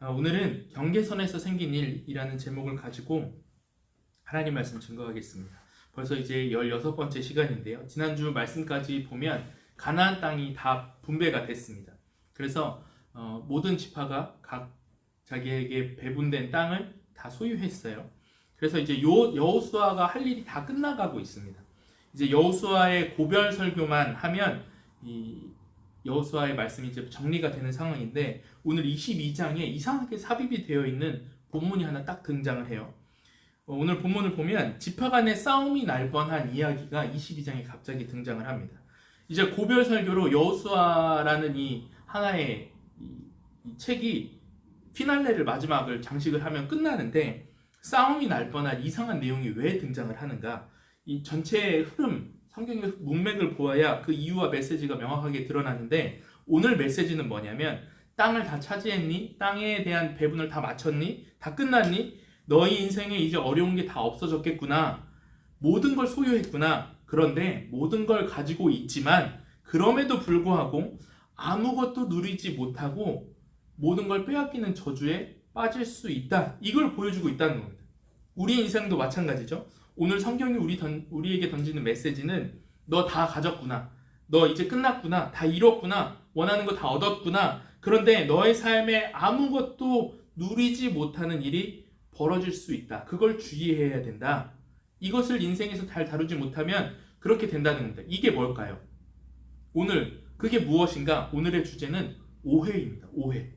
오늘은 경계선에서 생긴 일이라는 제목을 가지고 하나님 말씀 증거하겠습니다. 벌써 이제 16번째 시간인데요. 지난주 말씀까지 보면 가나안 땅이 다 분배가 됐습니다. 그래서 모든 지파가 각 자기에게 배분된 땅을 다 소유했어요. 그래서 이제 여호수아가 할 일이 다 끝나가고 있습니다. 이제 여호수아의 고별 설교만 하면 이 여호수아의 말씀이 이제 정리가 되는 상황인데, 오늘 22장에 이상하게 삽입이 되어 있는 본문이 하나 딱 등장을 해요. 오늘 본문을 보면 지파 간의 싸움이 날 뻔한 이야기가 22장에 갑자기 등장을 합니다. 이제 고별 설교로 여호수아라는 이 하나의 이 책이 피날레를 마지막을 장식을 하면 끝나는데, 싸움이 날 뻔한 이상한 내용이 왜 등장을 하는가? 이 전체의 흐름, 성경의 문맥을 보아야 그 이유와 메시지가 명확하게 드러나는데, 오늘 메시지는 뭐냐면, 땅을 다 차지했니? 땅에 대한 배분을 다 마쳤니? 다 끝났니? 너희 인생에 이제 어려운 게 다 없어졌겠구나. 모든 걸 소유했구나. 그런데 모든 걸 가지고 있지만 그럼에도 불구하고 아무것도 누리지 못하고 모든 걸 빼앗기는 저주에 빠질 수 있다. 이걸 보여주고 있다는 겁니다. 우리 인생도 마찬가지죠. 오늘 성경이 우리에게 던지는 메시지는 너 다 가졌구나. 너 이제 끝났구나. 다 이뤘구나. 원하는 거 다 얻었구나. 그런데 너의 삶에 아무것도 누리지 못하는 일이 벌어질 수 있다. 그걸 주의해야 된다. 이것을 인생에서 잘 다루지 못하면 그렇게 된다는 겁니다. 이게 뭘까요? 오늘 그게 무엇인가? 오늘의 주제는 오해입니다. 오해.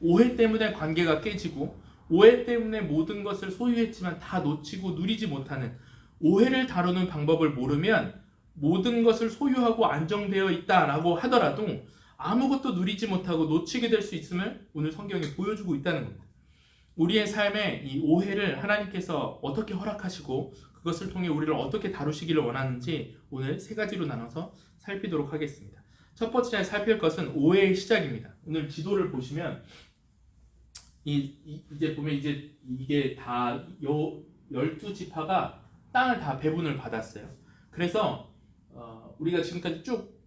오해 때문에 관계가 깨지고, 오해 때문에 모든 것을 소유했지만 다 놓치고 누리지 못하는, 오해를 다루는 방법을 모르면 모든 것을 소유하고 안정되어 있다라고 하더라도 아무것도 누리지 못하고 놓치게 될 수 있음을 오늘 성경이 보여주고 있다는 겁니다. 우리의 삶에 이 오해를 하나님께서 어떻게 허락하시고 그것을 통해 우리를 어떻게 다루시기를 원하는지 오늘 세 가지로 나눠서 살피도록 하겠습니다. 첫 번째 살필 것은 오해의 시작입니다. 오늘 지도를 보시면 이제 보면 이게 다 12지파가 땅을 다 배분을 받았어요. 그래서 우리가 지금까지 쭉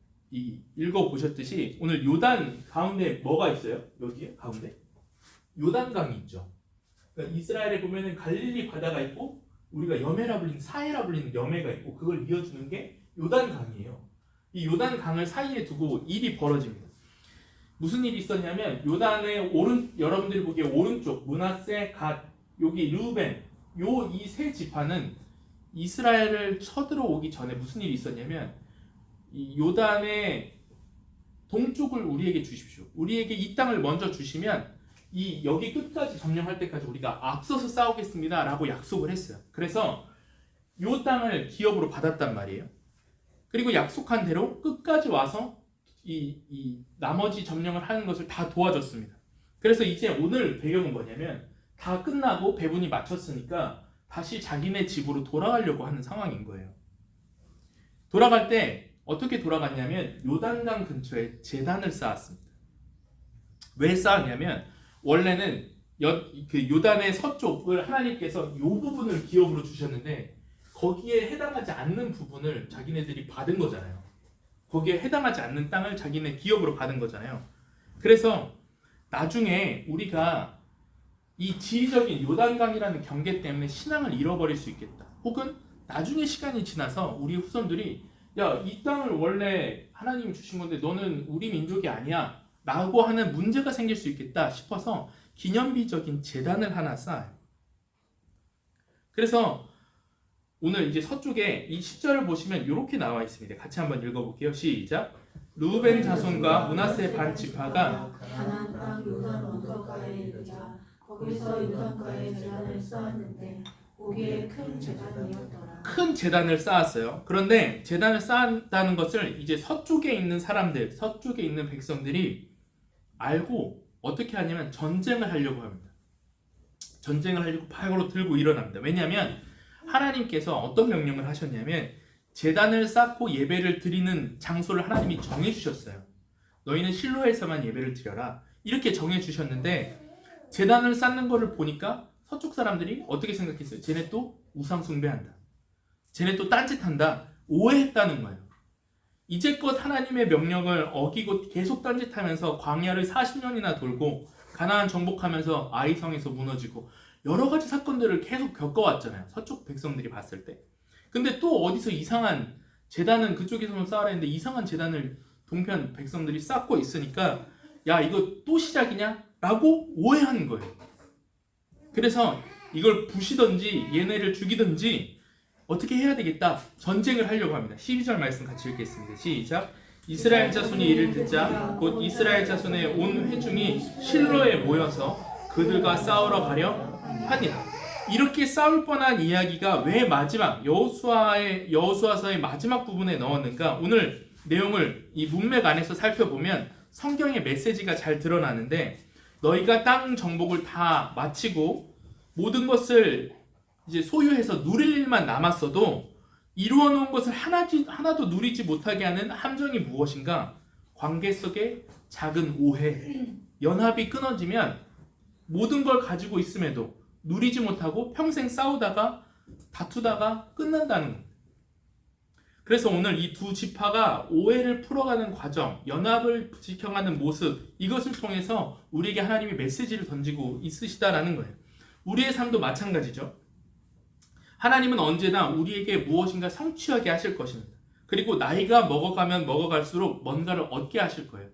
읽어보셨듯이 오늘 요단 가운데 뭐가 있어요? 여기에 가운데 요단강이 있죠. 그러니까 이스라엘에 보면은 갈릴리 바다가 있고, 우리가 여메라 불리는 사해라 불리는 여메가 있고, 그걸 이어주는 게 요단강이에요. 이 요단강을 사이에 두고 일이 벌어집니다. 무슨 일이 있었냐면, 요단의 여러분들이 보기에 오른쪽 므낫세, 갓, 여기 르우벤, 이 세 지파는 이스라엘을 쳐들어오기 전에 무슨 일이 있었냐면, 이 요단의 동쪽을 우리에게 주십시오. 우리에게 이 땅을 먼저 주시면 여기 끝까지 점령할 때까지 우리가 앞서서 싸우겠습니다 라고 약속을 했어요. 그래서 이 땅을 기업으로 받았단 말이에요. 그리고 약속한 대로 끝까지 와서 이 나머지 점령을 하는 것을 다 도와줬습니다. 그래서 이제 오늘 배경은 뭐냐면, 다 끝나고 배분이 마쳤으니까 다시 자기네 집으로 돌아가려고 하는 상황인 거예요. 돌아갈 때 어떻게 돌아갔냐면, 요단강 근처에 제단을 쌓았습니다. 왜 쌓았냐면, 원래는 그 요단의 서쪽을 하나님께서 이 부분을 기업으로 주셨는데, 거기에 해당하지 않는 부분을 자기네들이 받은 거잖아요. 거기에 해당하지 않는 땅을 자기네 기업으로 받은 거잖아요. 그래서 나중에 우리가 이 지리적인 요단강이라는 경계 때문에 신앙을 잃어버릴 수 있겠다. 혹은 나중에 시간이 지나서 우리 후손들이 이 땅을 원래 하나님이 주신 건데 너는 우리 민족이 아니야 라고 하는 문제가 생길 수 있겠다 싶어서 기념비적인 제단을 하나 쌓아요. 그래서 오늘 이제 서쪽에 이 10절을 보시면 이렇게 나와 있습니다. 같이 한번 읽어볼게요. 시작. 르우벤 자손과 므낫세 반 지파가 가나안 땅 요단 언덕가에 이르자 거기서 요단가에 제단을 쌓았는데 거기에 큰 제단이었더라. 큰 제단을 쌓았어요. 그런데 제단을 쌓았다는 것을 이제 서쪽에 있는 사람들, 서쪽에 있는 백성들이 알고 어떻게 하냐면 전쟁을 하려고 합니다. 전쟁을 하려고 발로 들고 일어납니다. 왜냐하면 하나님께서 어떤 명령을 하셨냐면, 제단을 쌓고 예배를 드리는 장소를 하나님이 정해주셨어요. 너희는 실로에서만 예배를 드려라 이렇게 정해주셨는데, 제단을 쌓는 것을 보니까 서쪽 사람들이 어떻게 생각했어요? 쟤네 또 우상 숭배한다, 쟤네 또 딴짓한다, 오해했다는 거예요. 이제껏 하나님의 명령을 어기고 계속 딴짓하면서 광야를 40년이나 돌고 가나안 정복하면서 아이성에서 무너지고 여러 가지 사건들을 계속 겪어왔잖아요. 서쪽 백성들이 봤을 때. 근데 또 어디서 이상한 제단은 그쪽에서만 쌓으라 했는데 이상한 제단을 동편 백성들이 쌓고 있으니까 야 이거 또 시작이냐? 라고 오해하는 거예요. 그래서 이걸 부시든지 얘네를 죽이든지 어떻게 해야 되겠다. 전쟁을 하려고 합니다. 12절 말씀 같이 읽겠습니다. 시작. 이스라엘 자손이 이를 듣자 곧 이스라엘 자손의 온 회중이 실로에 모여서 그들과 싸우러 가려 하니라. 이렇게 싸울 뻔한 이야기가 왜 마지막 여호수아서의 마지막 부분에 넣었는가? 오늘 내용을 이 문맥 안에서 살펴보면 성경의 메시지가 잘 드러나는데 너희가 땅 정복을 다 마치고 모든 것을 이제 소유해서 누릴 일만 남았어도 이루어 놓은 것을 하나도 누리지 못하게 하는 함정이 무엇인가? 관계 속의 작은 오해, 연합이 끊어지면 모든 걸 가지고 있음에도 누리지 못하고 평생 싸우다가 다투다가 끝난다는 겁니다. 그래서 오늘 이 두 지파가 오해를 풀어가는 과정, 연합을 지켜가는 모습, 이것을 통해서 우리에게 하나님이 메시지를 던지고 있으시다라는 거예요. 우리의 삶도 마찬가지죠. 하나님은 언제나 우리에게 무엇인가 성취하게 하실 것입니다. 그리고 나이가 먹어가면 먹어갈수록 뭔가를 얻게 하실 거예요.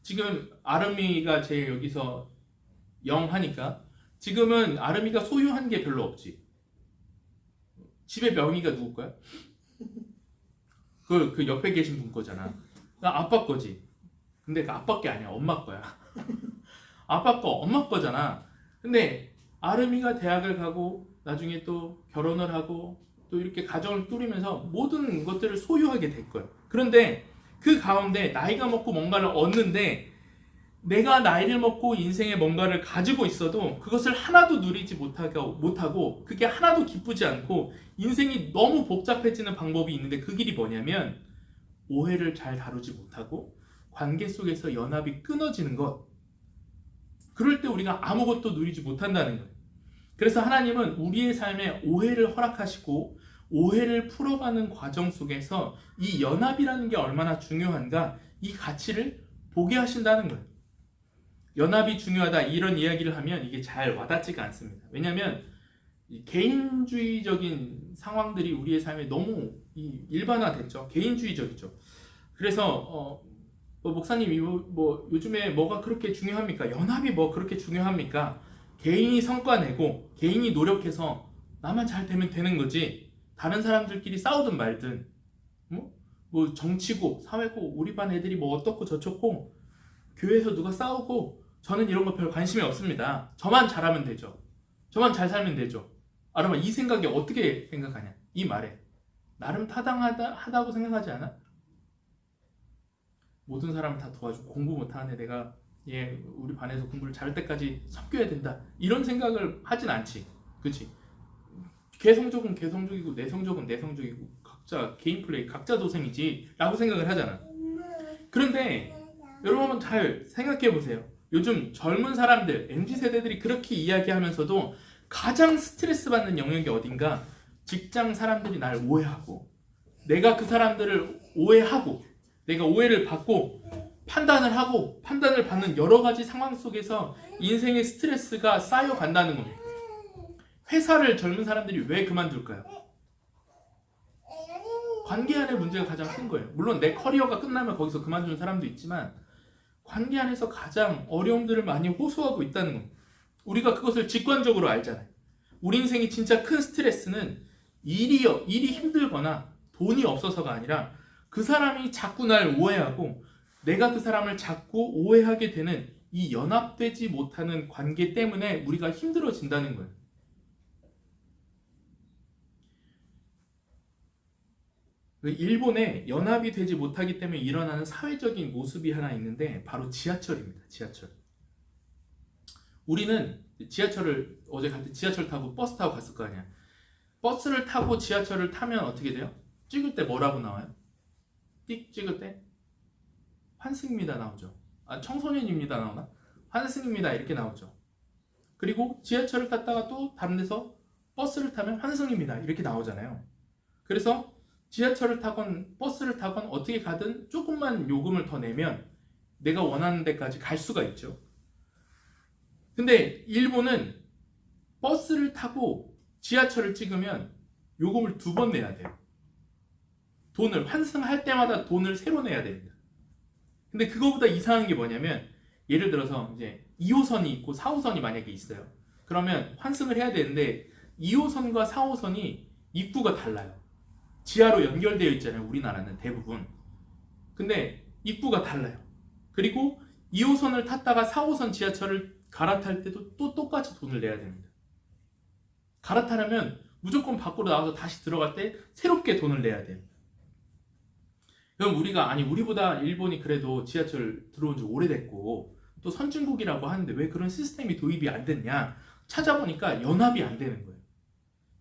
지금 아름이가 제일 여기서 영하니까 지금은 아름이가 소유한 게 별로 없지. 집에 명의가 누구 거야? 그 옆에 계신 분 거잖아. 아빠 거지. 근데 그 아빠 게 아니야. 엄마 거야. 아빠 거, 엄마 거잖아. 근데 아름이가 대학을 가고 나중에 또 결혼을 하고 또 이렇게 가정을 꾸리면서 모든 것들을 소유하게 될 거예요. 그런데 그 가운데 나이가 먹고 뭔가를 얻는데 내가 나이를 먹고 인생에 뭔가를 가지고 있어도 그것을 하나도 누리지 못하고 그게 하나도 기쁘지 않고 인생이 너무 복잡해지는 방법이 있는데 그 길이 뭐냐면 오해를 잘 다루지 못하고 관계 속에서 연합이 끊어지는 것. 그럴 때 우리가 아무것도 누리지 못한다는 거예요. 그래서 하나님은 우리의 삶에 오해를 허락하시고 오해를 풀어가는 과정 속에서 이 연합이라는 게 얼마나 중요한가 이 가치를 보게 하신다는 거예요. 연합이 중요하다 이런 이야기를 하면 이게 잘 와닿지가 않습니다. 왜냐하면 개인주의적인 상황들이 우리의 삶에 너무 일반화됐죠. 개인주의적이죠. 그래서 목사님 요즘에 뭐가 그렇게 중요합니까? 연합이 뭐 그렇게 중요합니까? 개인이 성과 내고 개인이 노력해서 나만 잘 되면 되는 거지 다른 사람들끼리 싸우든 말든 뭐 정치고 사회고 우리 반 애들이 뭐 어떻고 저쩌고 교회에서 누가 싸우고 저는 이런 거 별 관심이 없습니다. 저만 잘하면 되죠. 저만 잘 살면 되죠. 아름아 이 생각이 어떻게 생각하냐? 이 말에 나름 타당하다고 생각하지 않아? 모든 사람을 다 도와주고 공부 못하는 애가 우리 반에서 공부를 잘할 때까지 섞여야 된다 이런 생각을 하진 않지. 그치? 개성적은 개성적이고 내성적은 내성적이고 각자 개인 플레이 각자 도생이지 라고 생각을 하잖아. 그런데 여러분 한번 잘 생각해 보세요. 요즘 젊은 사람들 MZ세대들이 그렇게 이야기하면서도 가장 스트레스 받는 영역이 어딘가 직장 사람들이 날 오해하고 내가 그 사람들을 오해하고 내가 오해를 받고 판단을 받는 여러 가지 상황 속에서 인생의 스트레스가 쌓여간다는 겁니다. 회사를 젊은 사람들이 왜 그만둘까요? 관계 안의 문제가 가장 큰 거예요. 물론 내 커리어가 끝나면 거기서 그만두는 사람도 있지만 관계 안에서 가장 어려움들을 많이 호소하고 있다는 겁니다. 우리가 그것을 직관적으로 알잖아요. 우리 인생이 진짜 큰 스트레스는 일이 힘들거나 돈이 없어서가 아니라 그 사람이 자꾸 날 오해하고 내가 그 사람을 자꾸 오해하게 되는 이 연합되지 못하는 관계 때문에 우리가 힘들어진다는 거예요. 일본에 연합이 되지 못하기 때문에 일어나는 사회적인 모습이 하나 있는데 바로 지하철입니다. 지하철. 우리는 지하철을 어제 갈 때 지하철 타고 버스 타고 갔을 거 아니야. 버스를 타고 지하철을 타면 어떻게 돼요? 찍을 때 뭐라고 나와요? 띡 찍을 때 환승입니다 나오죠. 청소년입니다 나오나? 환승입니다 이렇게 나오죠. 그리고 지하철을 탔다가 또 다른 데서 버스를 타면 환승입니다 이렇게 나오잖아요. 그래서 지하철을 타건 버스를 타건 어떻게 가든 조금만 요금을 더 내면 내가 원하는 데까지 갈 수가 있죠. 근데 일본은 버스를 타고 지하철을 찍으면 요금을 2번 내야 돼요. 돈을 환승할 때마다 돈을 새로 내야 됩니다. 근데 그거보다 이상한 게 뭐냐면 예를 들어서 이제 2호선이 있고 4호선이 만약에 있어요. 그러면 환승을 해야 되는데 2호선과 4호선이 입구가 달라요. 지하로 연결되어 있잖아요. 우리나라는 대부분. 근데 입구가 달라요. 그리고 2호선을 탔다가 4호선 지하철을 갈아탈 때도 또 똑같이 돈을 내야 됩니다. 갈아타려면 무조건 밖으로 나와서 다시 들어갈 때 새롭게 돈을 내야 돼요. 그럼 우리보다 일본이 그래도 지하철 들어온 지 오래됐고 또 선진국이라고 하는데 왜 그런 시스템이 도입이 안 됐냐 찾아보니까 연합이 안 되는 거예요.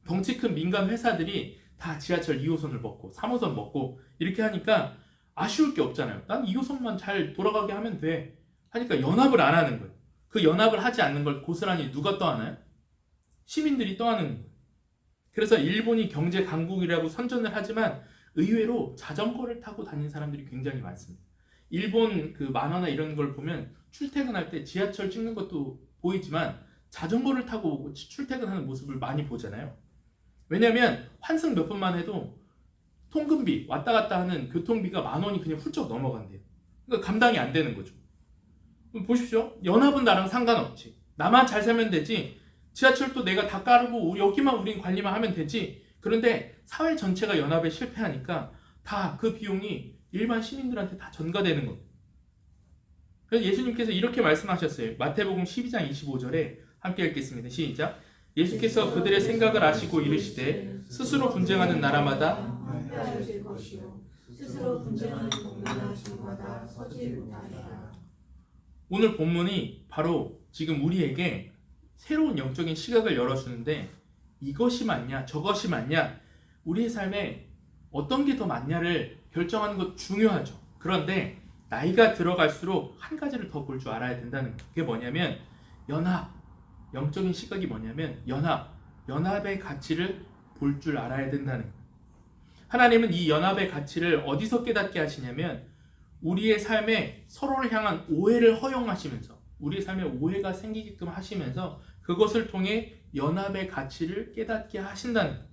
덩치 큰 민간 회사들이 다 지하철 2호선을 먹고 3호선 먹고 이렇게 하니까 아쉬울 게 없잖아요. 난 2호선만 잘 돌아가게 하면 돼 하니까 연합을 안 하는 거예요. 그 연합을 하지 않는 걸 고스란히 누가 떠하나요? 시민들이 떠하는 거예요. 그래서 일본이 경제 강국이라고 선전을 하지만 의외로 자전거를 타고 다니는 사람들이 굉장히 많습니다. 일본 그 만화나 이런 걸 보면 출퇴근할 때 지하철 찍는 것도 보이지만 자전거를 타고 출퇴근하는 모습을 많이 보잖아요. 왜냐면 환승 몇 번만 해도 통근비 왔다 갔다 하는 교통비가 10,000원이 그냥 훌쩍 넘어간대요. 그러니까 감당이 안 되는 거죠. 보십시오. 연합은 나랑 상관없지. 나만 잘 살면 되지. 지하철도 내가 다 깔고 여기만 우린 관리만 하면 되지. 그런데 사회 전체가 연합에 실패하니까 다 그 비용이 일반 시민들한테 다 전가되는 겁니다. 그래서 예수님께서 이렇게 말씀하셨어요. 마태복음 12장 25절에 함께 읽겠습니다. 시작. 예수께서 그들의 생각을 아시고 이르시되 스스로 분쟁하는 나라마다 황폐하실 것이요 스스로 분쟁하는 동네나 집마다 서지 못하리라. 오늘 본문이 바로 지금 우리에게 새로운 영적인 시각을 열어주는데 이것이 맞냐 저것이 맞냐 우리의 삶에 어떤 게 더 맞냐를 결정하는 것 중요하죠. 그런데 나이가 들어갈수록 한 가지를 더 볼 줄 알아야 된다는 거예요. 그게 뭐냐면 연합, 영적인 시각이 뭐냐면 연합의 가치를 볼 줄 알아야 된다는 거예요. 하나님은 이 연합의 가치를 어디서 깨닫게 하시냐면 우리의 삶에 서로를 향한 오해를 허용하시면서 우리의 삶에 오해가 생기게끔 하시면서 그것을 통해 연합의 가치를 깨닫게 하신다는 거예요.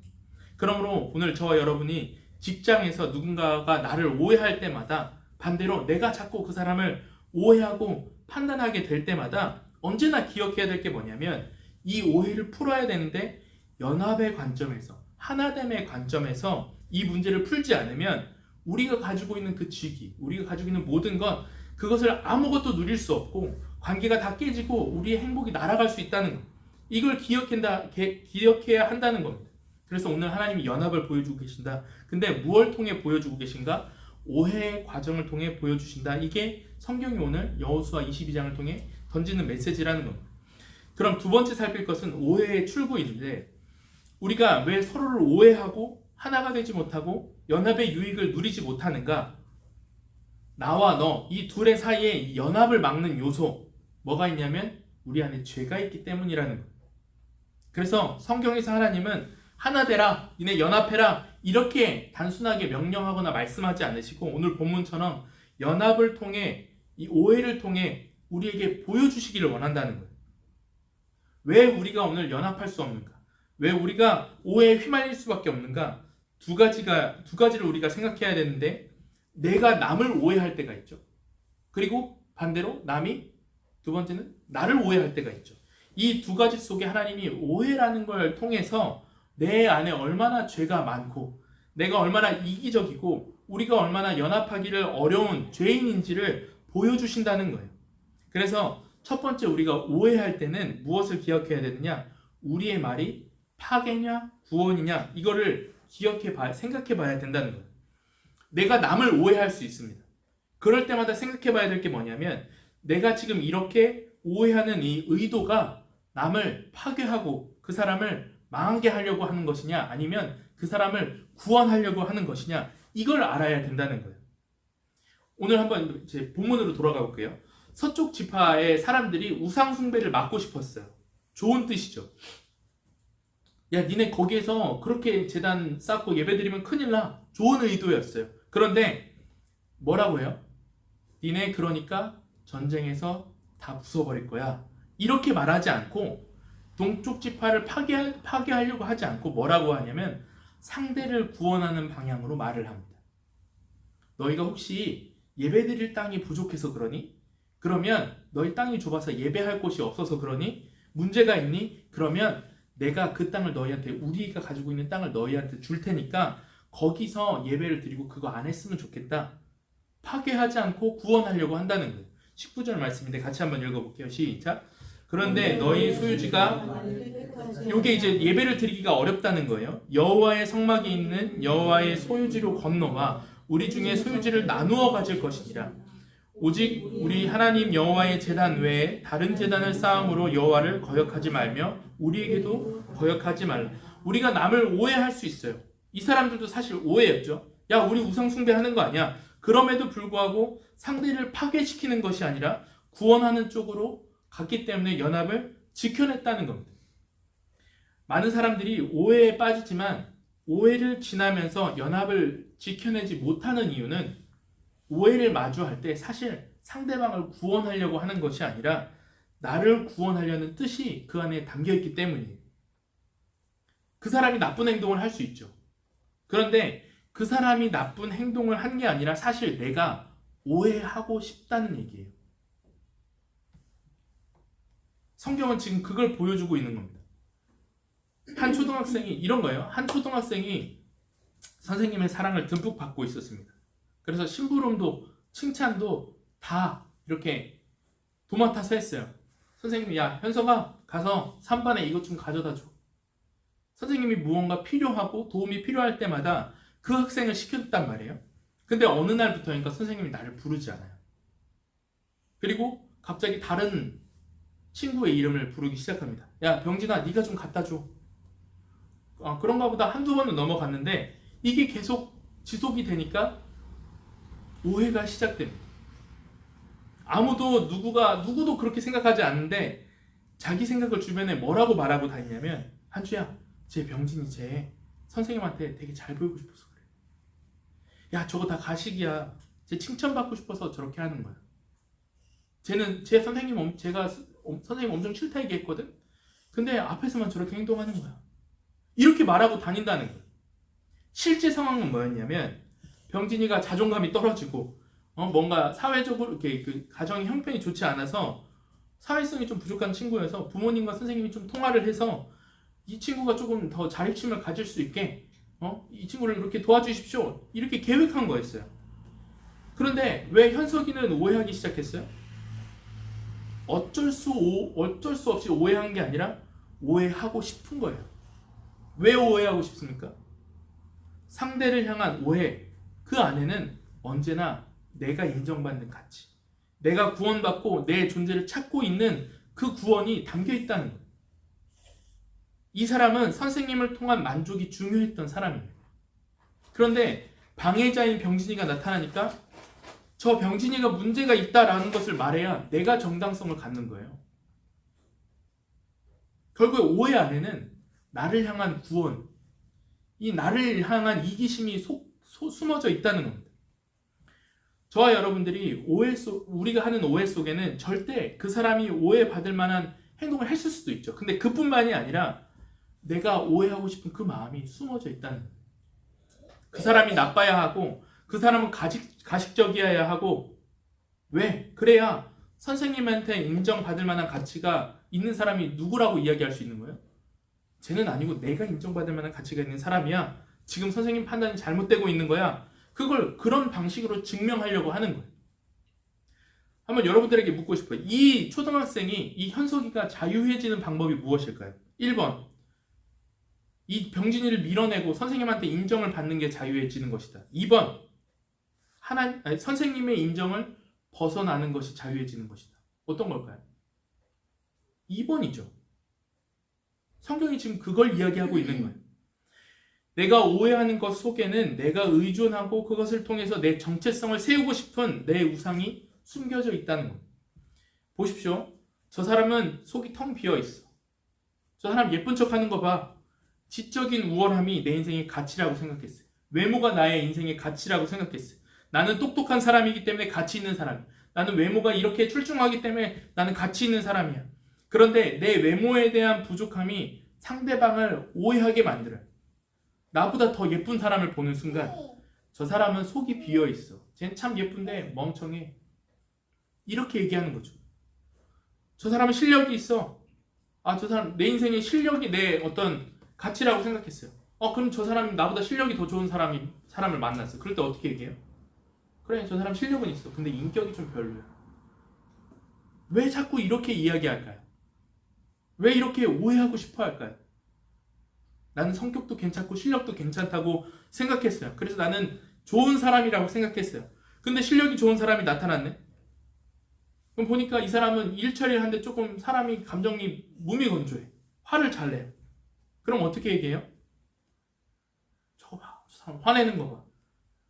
그러므로 오늘 저와 여러분이 직장에서 누군가가 나를 오해할 때마다 반대로 내가 자꾸 그 사람을 오해하고 판단하게 될 때마다 언제나 기억해야 될 게 뭐냐면 이 오해를 풀어야 되는데 연합의 관점에서 하나됨의 관점에서 이 문제를 풀지 않으면 우리가 가지고 있는 그 직위, 우리가 가지고 있는 모든 것 그것을 아무것도 누릴 수 없고 관계가 다 깨지고 우리의 행복이 날아갈 수 있다는 것. 이걸 기억해야 한다는 겁니다. 그래서 오늘 하나님이 연합을 보여주고 계신다. 근데 무엇을 통해 보여주고 계신가? 오해의 과정을 통해 보여주신다. 이게 성경이 오늘 여호수아 22장을 통해 던지는 메시지라는 겁니다. 그럼 두 번째 살필 것은 오해의 출구인데 우리가 왜 서로를 오해하고 하나가 되지 못하고 연합의 유익을 누리지 못하는가? 나와 너, 이 둘의 사이에 연합을 막는 요소 뭐가 있냐면 우리 안에 죄가 있기 때문이라는 거예요. 그래서 성경에서 하나님은 하나 되라, 니네 연합해라 이렇게 단순하게 명령하거나 말씀하지 않으시고 오늘 본문처럼 연합을 통해 이 오해를 통해 우리에게 보여주시기를 원한다는 거예요. 왜 우리가 오늘 연합할 수 없는가? 왜 우리가 오해에 휘말릴 수밖에 없는가? 두 가지를 우리가 생각해야 되는데 내가 남을 오해할 때가 있죠. 그리고 반대로 남이 두 번째는 나를 오해할 때가 있죠. 이 두 가지 속에 하나님이 오해라는 걸 통해서 내 안에 얼마나 죄가 많고 내가 얼마나 이기적이고 우리가 얼마나 연합하기를 어려운 죄인인지를 보여주신다는 거예요. 그래서 첫 번째 우리가 오해할 때는 무엇을 기억해야 되느냐? 우리의 말이 파괴냐 구원이냐 이거를 생각해 봐야 된다는 거예요. 내가 남을 오해할 수 있습니다. 그럴 때마다 생각해 봐야 될 게 뭐냐면 내가 지금 이렇게 오해하는 이 의도가 남을 파괴하고 그 사람을 망하게 하려고 하는 것이냐 아니면 그 사람을 구원하려고 하는 것이냐 이걸 알아야 된다는 거예요. 오늘 한번 이제 본문으로 돌아가 볼게요. 서쪽 지파의 사람들이 우상 숭배를 막고 싶었어요. 좋은 뜻이죠. 야 니네 거기에서 그렇게 제단 쌓고 예배드리면 큰일 나. 좋은 의도였어요. 그런데 뭐라고 해요? 니네 그러니까 전쟁에서 다 부숴버릴 거야. 이렇게 말하지 않고 동쪽 지파를 파괴하려고 하지 않고 뭐라고 하냐면 상대를 구원하는 방향으로 말을 합니다. 너희가 혹시 예배드릴 땅이 부족해서 그러니? 그러면 너희 땅이 좁아서 예배할 곳이 없어서 그러니? 문제가 있니? 그러면 내가 그 땅을 너희한테, 우리가 가지고 있는 땅을 너희한테 줄 테니까 거기서 예배를 드리고 그거 안 했으면 좋겠다. 파괴하지 않고 구원하려고 한다는 거예요. 19절 말씀인데 같이 한번 읽어볼게요. 시작. 그런데 너희 소유지가, 요게 이제 예배를 드리기가 어렵다는 거예요. 여호와의 성막이 있는 여호와의 소유지로 건너와 우리 중에 소유지를 나누어 가질 것이니라. 오직 우리 하나님 여호와의 제단 외에 다른 제단을 쌓음으로 여호와를 거역하지 말며 우리에게도 거역하지 말라. 우리가 남을 오해할 수 있어요. 이 사람들도 사실 오해였죠. 야, 우리 우상 숭배하는 거 아니야. 그럼에도 불구하고 상대를 파괴시키는 것이 아니라 구원하는 쪽으로 갔기 때문에 연합을 지켜냈다는 겁니다. 많은 사람들이 오해에 빠지지만 오해를 지나면서 연합을 지켜내지 못하는 이유는 오해를 마주할 때 사실 상대방을 구원하려고 하는 것이 아니라 나를 구원하려는 뜻이 그 안에 담겨있기 때문이에요. 그 사람이 나쁜 행동을 할 수 있죠. 그런데 그 사람이 나쁜 행동을 한 게 아니라 사실 내가 오해하고 싶다는 얘기예요. 성경은 지금 그걸 보여주고 있는 겁니다. 한 초등학생이 이런 거예요. 한 초등학생이 선생님의 사랑을 듬뿍 받고 있었습니다. 그래서 심부름도 칭찬도 다 이렇게 도맡아서 했어요. 선생님이 야, 현석아 가서 3반에 이것 좀 가져다 줘. 선생님이 무언가 필요하고 도움이 필요할 때마다 그 학생을 시켰단 말이에요. 근데 어느 날부터인가 선생님이 나를 부르지 않아요. 그리고 갑자기 다른 친구의 이름을 부르기 시작합니다. 야, 병진아, 네가 좀 갖다 줘. 그런가 보다 한두 번은 넘어갔는데 이게 계속 지속이 되니까 오해가 시작됩니다. 누구도 그렇게 생각하지 않는데 자기 생각을 주변에 뭐라고 말하고 다니냐면 한주야, 쟤 병진이 쟤 선생님한테 되게 잘 보이고 싶어서 그래. 야, 저거 다 가식이야. 쟤 칭찬받고 싶어서 저렇게 하는 거야. 쟤는 제 선생님, 제가 선생님 엄청 싫다 얘기했거든. 근데 앞에서만 저렇게 행동하는 거야. 이렇게 말하고 다닌다는 거예요. 실제 상황은 뭐였냐면 병진이가 자존감이 떨어지고 뭔가 사회적으로 이렇게 그 가정의 형편이 좋지 않아서 사회성이 좀 부족한 친구여서 부모님과 선생님이 좀 통화를 해서 이 친구가 조금 더 자립심을 가질 수 있게 이 친구를 이렇게 도와주십시오. 이렇게 계획한 거였어요. 그런데 왜 현석이는 오해하기 시작했어요? 어쩔 수 없이 오해한 게 아니라 오해하고 싶은 거예요. 왜 오해하고 싶습니까? 상대를 향한 오해, 그 안에는 언제나 내가 인정받는 가치, 내가 구원받고 내 존재를 찾고 있는 그 구원이 담겨 있다는 거예요. 이 사람은 선생님을 통한 만족이 중요했던 사람입니다. 그런데 방해자인 병진이가 나타나니까 저 병진이가 문제가 있다라는 것을 말해야 내가 정당성을 갖는 거예요. 결국에 오해 안에는 나를 향한 구원, 이 나를 향한 이기심이 숨어져 있다는 겁니다. 저와 여러분들이 우리가 하는 오해 속에는 절대 그 사람이 오해받을 만한 행동을 했을 수도 있죠. 근데 그뿐만이 아니라 내가 오해하고 싶은 그 마음이 숨어져 있다는 거예요. 그 사람이 나빠야 하고 그 사람은 가식적이어야 하고 왜? 그래야 선생님한테 인정받을 만한 가치가 있는 사람이 누구라고 이야기할 수 있는 거예요? 쟤는 아니고 내가 인정받을 만한 가치가 있는 사람이야. 지금 선생님 판단이 잘못되고 있는 거야. 그걸 그런 방식으로 증명하려고 하는 거예요. 한번 여러분들에게 묻고 싶어요. 이 초등학생이, 이 현석이가 자유해지는 방법이 무엇일까요? 1번, 이 병진이를 밀어내고 선생님한테 인정을 받는 게 자유해지는 것이다. 2번, 선생님의 인정을 벗어나는 것이 자유해지는 것이다. 어떤 걸까요? 2번이죠. 성경이 지금 그걸 이야기하고 있는 거예요. 내가 오해하는 것 속에는 내가 의존하고 그것을 통해서 내 정체성을 세우고 싶은 내 우상이 숨겨져 있다는 겁니다. 보십시오. 저 사람은 속이 텅 비어 있어. 저 사람 예쁜 척하는 거 봐. 지적인 우월함이 내 인생의 가치라고 생각했어요. 외모가 나의 인생의 가치라고 생각했어요. 나는 똑똑한 사람이기 때문에 가치 있는 사람이야. 나는 외모가 이렇게 출중하기 때문에 나는 가치 있는 사람이야. 그런데 내 외모에 대한 부족함이 상대방을 오해하게 만들어요. 나보다 더 예쁜 사람을 보는 순간 저 사람은 속이 비어있어. 쟤는 참 예쁜데 멍청해. 이렇게 얘기하는 거죠. 저 사람은 실력이 있어. 저 사람 내 인생의 실력이 내 어떤 가치라고 생각했어요. 그럼 저 사람이 나보다 실력이 더 좋은 사람을 만났어. 그럴 때 어떻게 얘기해요? 그래, 저 사람 실력은 있어. 근데 인격이 좀 별로야. 왜 자꾸 이렇게 이야기할까요? 왜 이렇게 오해하고 싶어 할까요? 나는 성격도 괜찮고 실력도 괜찮다고 생각했어요. 그래서 나는 좋은 사람이라고 생각했어요. 근데 실력이 좋은 사람이 나타났네? 그럼 보니까 이 사람은 일 처리를 하는데 조금 사람이 감정이 무미건조해. 화를 잘 내요. 그럼 어떻게 얘기해요? 저거 봐. 저 사람 화내는 거 봐.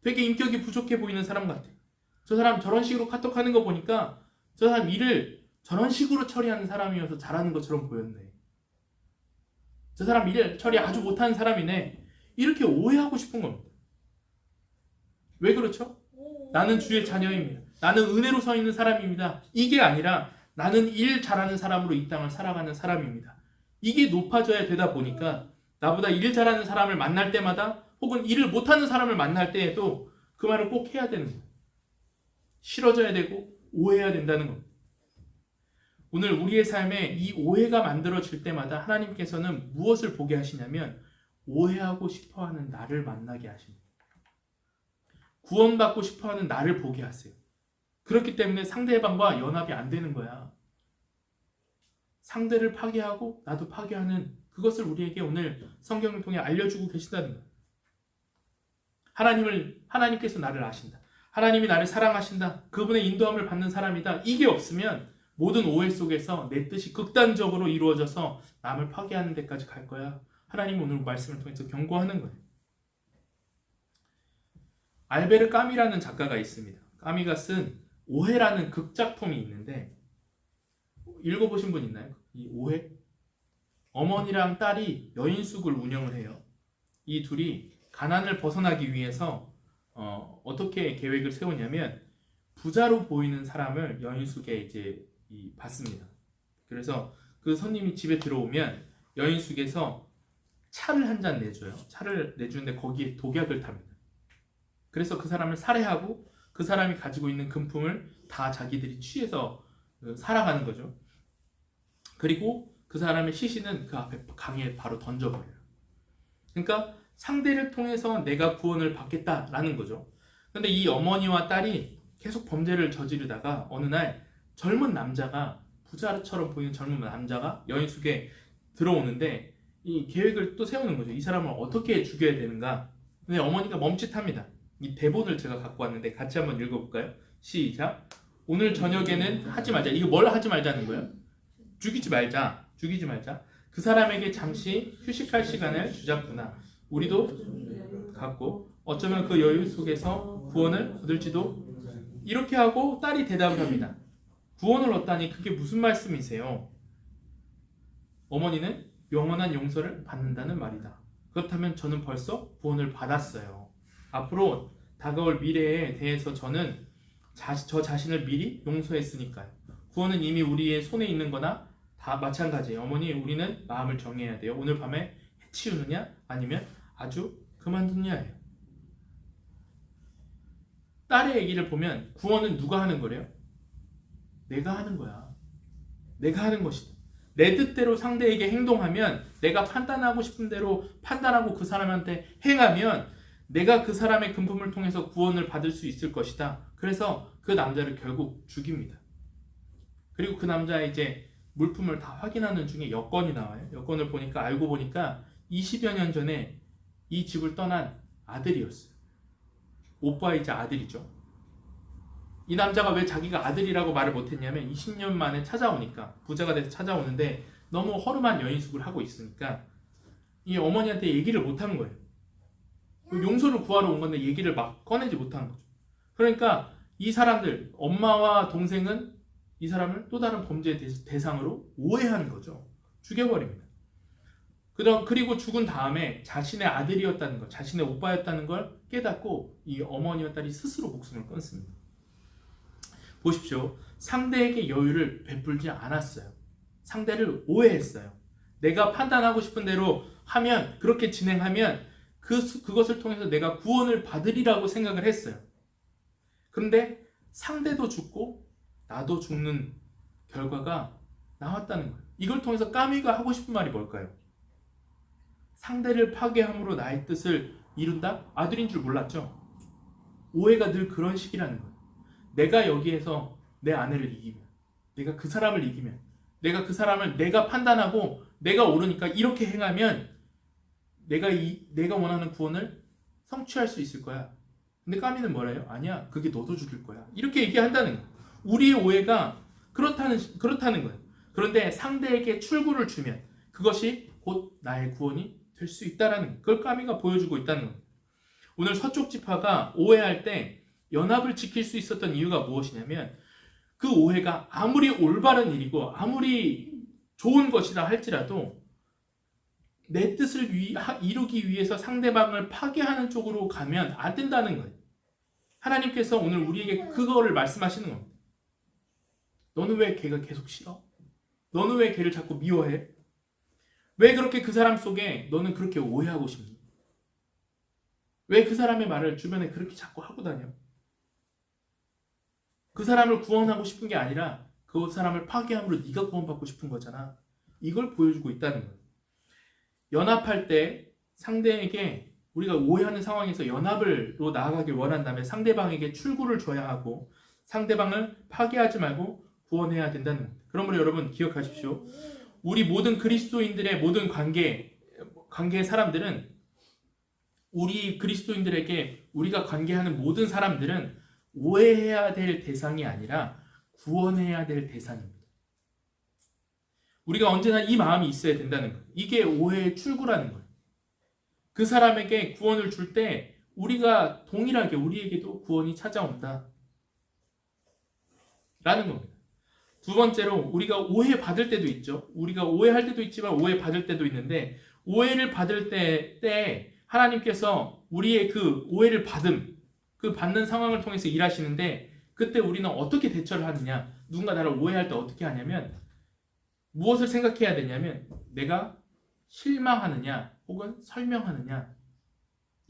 되게 인격이 부족해 보이는 사람 같아. 저 사람 저런 식으로 카톡하는 거 보니까 저 사람 일을 저런 식으로 처리하는 사람이어서 잘하는 것처럼 보였네. 저 사람 일 처리 아주 못하는 사람이네. 이렇게 오해하고 싶은 겁니다. 왜 그렇죠? 나는 주의 자녀입니다. 나는 은혜로 서 있는 사람입니다. 이게 아니라 나는 일 잘하는 사람으로 이 땅을 살아가는 사람입니다. 이게 높아져야 되다 보니까 나보다 일 잘하는 사람을 만날 때마다 혹은 일을 못하는 사람을 만날 때에도 그 말을 꼭 해야 되는 거예요. 싫어져야 되고 오해해야 된다는 겁니다. 오늘 우리의 삶에 이 오해가 만들어질 때마다 하나님께서는 무엇을 보게 하시냐면 오해하고 싶어하는 나를 만나게 하십니다. 구원받고 싶어하는 나를 보게 하세요. 그렇기 때문에 상대방과 연합이 안 되는 거야. 상대를 파괴하고 나도 파괴하는 그것을 우리에게 오늘 성경을 통해 알려주고 계신다는 거예요. 하나님께서 나를 아신다. 하나님이 나를 사랑하신다. 그분의 인도함을 받는 사람이다. 이게 없으면 모든 오해 속에서 내 뜻이 극단적으로 이루어져서 남을 파괴하는 데까지 갈 거야. 하나님은 오늘 말씀을 통해서 경고하는 거예요. 알베르 까미라는 작가가 있습니다. 까미가 쓴 오해라는 극작품이 있는데 읽어보신 분 있나요? 이 오해? 어머니랑 딸이 여인숙을 운영을 해요. 이 둘이 가난을 벗어나기 위해서 어떻게 계획을 세우냐면 부자로 보이는 사람을 여인숙에 이제 받습니다. 그래서 그 손님이 집에 들어오면 여인숙에서 차를 한 잔 내줘요. 차를 내주는데 거기에 독약을 탑니다. 그래서 그 사람을 살해하고 그 사람이 가지고 있는 금품을 다 자기들이 취해서 살아가는 거죠. 그리고 그 사람의 시신은 그 앞에 강에 바로 던져버려요. 그러니까 상대를 통해서 내가 구원을 받겠다라는 거죠. 근데 이 어머니와 딸이 계속 범죄를 저지르다가 어느 날 젊은 남자가 부자처럼 보이는 젊은 남자가 여인숙에 들어오는데 이 계획을 또 세우는 거죠. 이 사람을 어떻게 죽여야 되는가. 근데 어머니가 멈칫합니다. 이 대본을 제가 갖고 왔는데 같이 한번 읽어볼까요? 시작. 오늘 저녁에는 하지 말자. 이거 뭘 하지 말자는 거예요? 죽이지 말자. 그 사람에게 잠시 휴식할 시간을 주자꾸나. 우리도 갖고 어쩌면 그 여유 속에서 구원을 얻을지도. 이렇게 하고 딸이 대답을 합니다. 구원을 얻다니 그게 무슨 말씀이세요? 어머니는 영원한 용서를 받는다는 말이다. 그렇다면 저는 벌써 구원을 받았어요. 앞으로 다가올 미래에 대해서 저는 저 자신을 미리 용서했으니까요. 구원은 이미 우리의 손에 있는 거나 다 마찬가지예요. 어머니, 우리는 마음을 정해야 돼요. 오늘 밤에 해치우느냐 아니면 아주 그만두느냐예요. 딸의 얘기를 보면 구원은 누가 하는 거래요? 내가 하는 거야. 내가 하는 것이다. 내 뜻대로 상대에게 행동하면, 내가 판단하고 싶은 대로 판단하고 그 사람한테 행하면 내가 그 사람의 금품을 통해서 구원을 받을 수 있을 것이다. 그래서 그 남자를 결국 죽입니다. 그리고 그 남자의 이제 물품을 다 확인하는 중에 여권이 나와요. 여권을 보니까 알고 보니까 20여 년 전에 이 집을 떠난 아들이었어요. 오빠이자 아들이죠. 이 남자가 왜 자기가 아들이라고 말을 못했냐면 20년 만에 찾아오니까, 부자가 돼서 찾아오는데 너무 허름한 여인숙을 하고 있으니까 이 어머니한테 얘기를 못한 거예요. 용서를 구하러 온 건데 얘기를 막 꺼내지 못하는 거죠. 그러니까 이 사람들, 엄마와 동생은 이 사람을 또 다른 범죄의 대상으로 오해한 거죠. 죽여버립니다. 그리고 죽은 다음에 자신의 아들이었다는 것, 자신의 오빠였다는 걸 깨닫고 이 어머니와 딸이 스스로 목숨을 끊습니다. 보십시오. 상대에게 여유를 베풀지 않았어요. 상대를 오해했어요. 내가 판단하고 싶은 대로 하면, 그렇게 진행하면 그것을 통해서 내가 구원을 받으리라고 생각을 했어요. 그런데 상대도 죽고 나도 죽는 결과가 나왔다는 거예요. 이걸 통해서 까미가 하고 싶은 말이 뭘까요? 상대를 파괴함으로 나의 뜻을 이룬다? 아들인 줄 몰랐죠? 오해가 늘 그런 식이라는 거예요. 내가 여기에서 내 아내를 이기면, 내가 그 사람을 이기면, 내가 그 사람을 내가 판단하고 내가 옳으니까 이렇게 행하면 내가 원하는 구원을 성취할 수 있을 거야. 근데 까미는 뭐래요? 아니야, 그게 너도 죽일 거야. 이렇게 얘기한다는 거예요. 우리의 오해가 그렇다는 거예요. 그런데 상대에게 출구를 주면 그것이 곧 나의 구원이 될 수 있다라는 거예요. 그걸 까미가 보여주고 있다는 거예요. 오늘 서쪽 지파가 오해할 때 연합을 지킬 수 있었던 이유가 무엇이냐면, 그 오해가 아무리 올바른 일이고 아무리 좋은 것이라 할지라도 내 뜻을 이루기 위해서 상대방을 파괴하는 쪽으로 가면 안 된다는 거예요. 하나님께서 오늘 우리에게 그거를 말씀하시는 겁니다. 너는 왜 걔가 계속 싫어? 너는 왜 걔를 자꾸 미워해? 왜 그렇게 그 사람 속에 너는 그렇게 오해하고 싶니? 왜 그 사람의 말을 주변에 그렇게 자꾸 하고 다녀? 그 사람을 구원하고 싶은 게 아니라 그 사람을 파괴함으로 네가 구원받고 싶은 거잖아. 이걸 보여주고 있다는 거예요. 연합할 때 상대에게, 우리가 오해하는 상황에서 연합으로 나아가길 원한다면 상대방에게 출구를 줘야 하고 상대방을 파괴하지 말고 구원해야 된다는 겁니다. 그러므로 여러분 기억하십시오. 우리 모든 그리스도인들의 모든 관계의 사람들은, 우리 그리스도인들에게 우리가 관계하는 모든 사람들은 오해해야 될 대상이 아니라 구원해야 될 대상입니다. 우리가 언제나 이 마음이 있어야 된다는 거예요. 이게 오해의 출구라는 거예요. 그 사람에게 구원을 줄 때 우리가 동일하게 우리에게도 구원이 찾아온다 라는 겁니다. 두 번째로, 우리가 오해받을 때도 있죠. 우리가 오해할 때도 있지만 오해받을 때도 있는데, 오해를 받을 때 하나님께서 우리의 그 오해를 그 받는 상황을 통해서 일하시는데, 그때 우리는 어떻게 대처를 하느냐, 누군가 나를 오해할 때 어떻게 하냐면, 무엇을 생각해야 되냐면, 내가 실망하느냐 혹은 설명하느냐,